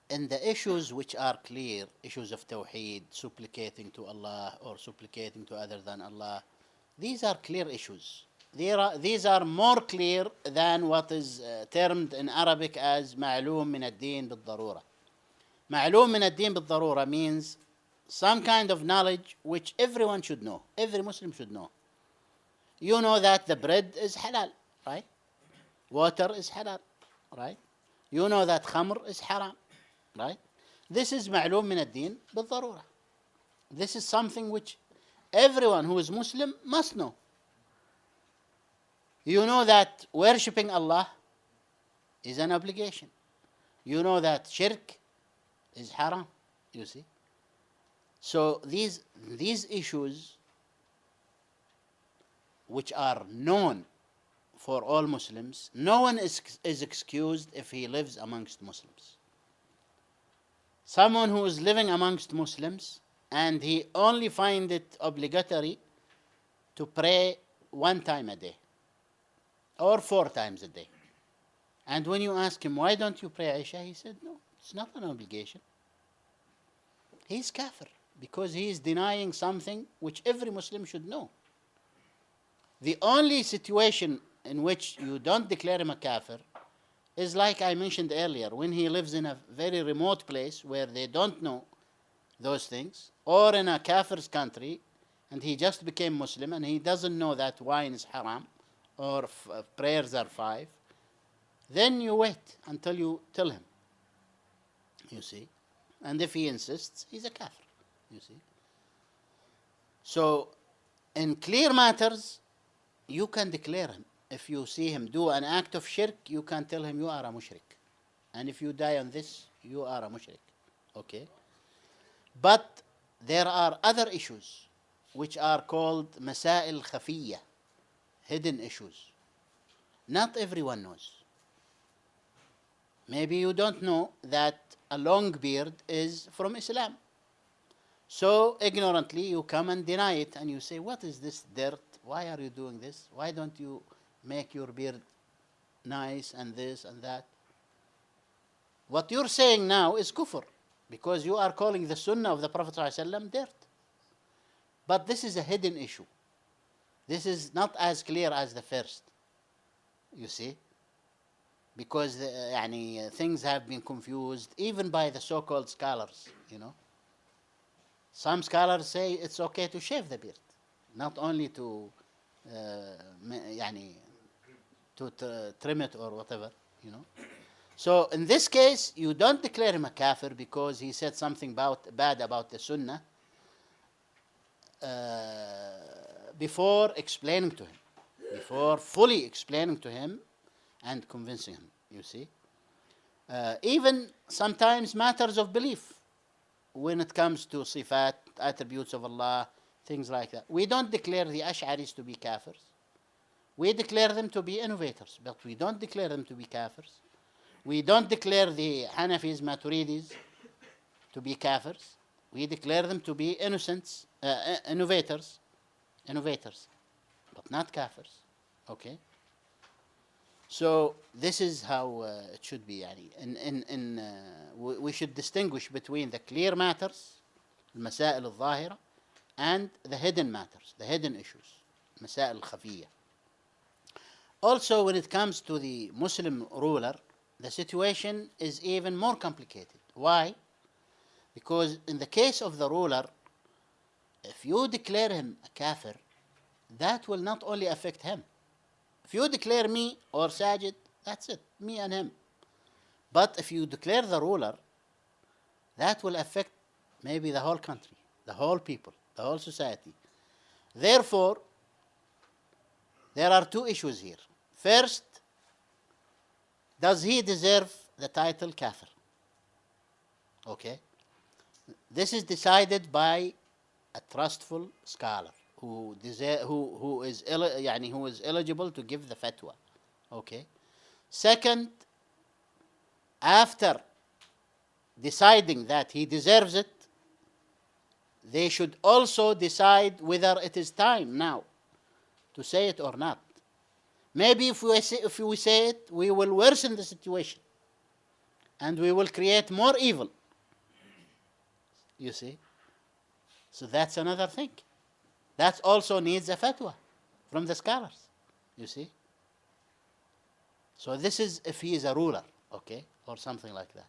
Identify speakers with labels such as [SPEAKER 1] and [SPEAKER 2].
[SPEAKER 1] in the issues which are clear, issues of Tawheed, supplicating to Allah or supplicating to other than Allah, these are clear issues. These are more clear than what is termed in Arabic as معلوم من الدين بالضرورة. معلوم من الدين بالضرورة means some kind of knowledge which everyone should know, every Muslim should know. You know that the bread is halal, right? Water is halal, right? You know that khamr is haram, right? This is معلوم من الدين بالضرورة. This is something which everyone who is Muslim must know. You know that worshipping Allah is an obligation. You know that shirk is haram, you see. So these issues which are known for all Muslims, no one is excused if he lives amongst Muslims. Someone who is living amongst Muslims and he only find it obligatory to pray 1 time a day or 4 times a day. And when you ask him, why don't you pray Isha? He said, no, it's not an obligation. He's kafir because he is denying something which every Muslim should know. The only situation in which you don't declare him a kafir is like I mentioned earlier, when he lives in a very remote place where they don't know those things, or in a kafir's country and he just became Muslim and he doesn't know that wine is haram or prayers are 5, then you wait until you tell him, you see. And if he insists, he's a kafir, you see. So in clear matters, you can declare him. If you see him do an act of shirk, you can tell him you are a mushrik. And if you die on this, you are a mushrik. Okay? But there are other issues which are called masail khafiyya, hidden issues. Not everyone knows. Maybe you don't know that a long beard is from Islam. So ignorantly you come and deny it and you say, what is this dirt? Why are you doing this? Why don't you make your beard nice and this and that? What you're saying now is kufr because you are calling the sunnah of the Prophet ﷺ dirt. But this is a hidden issue. This is not as clear as the first, you see, because things have been confused even by the so-called scholars, you know. Some scholars say it's okay to shave the beard, not only to trim it or whatever, you know. So in this case, you don't declare him a kafir because he said something bad about the sunnah before explaining to him, before fully explaining to him and convincing him, you see. Even sometimes matters of belief, when it comes to sifat, attributes of Allah, things like that. We don't declare the Ash'aris to be kafirs. We declare them to be innovators, but we don't declare them to be kafirs. We don't declare the Hanafis, Maturidis to be kafirs. We declare them to be innocents, innovators, but not kafirs. Okay? So this is how it should be. We should distinguish between the clear matters, المسائل الظاهرة, and the hidden matters, the hidden issues, مسائل الخفية. Also, when it comes to the Muslim ruler, the situation is even more complicated. Why? Because in the case of the ruler, if you declare him a kafir, that will not only affect him. If you declare me or Sajid, that's it, me and him. But if you declare the ruler, that will affect maybe the whole country, the whole people, the whole society. Therefore, there are 2 issues here. First, does he deserve the title kafir? Okay. This is decided by a trustful scholar who is eligible to give the fatwa. Okay. Second, after deciding that he deserves it, they should also decide whether it is time now to say it or not. Maybe if we say it, we will worsen the situation. and we will create more evil. You see? So that's another thing. That also needs a fatwa from the scholars. You see? So this is if he is a ruler, okay, or something like that.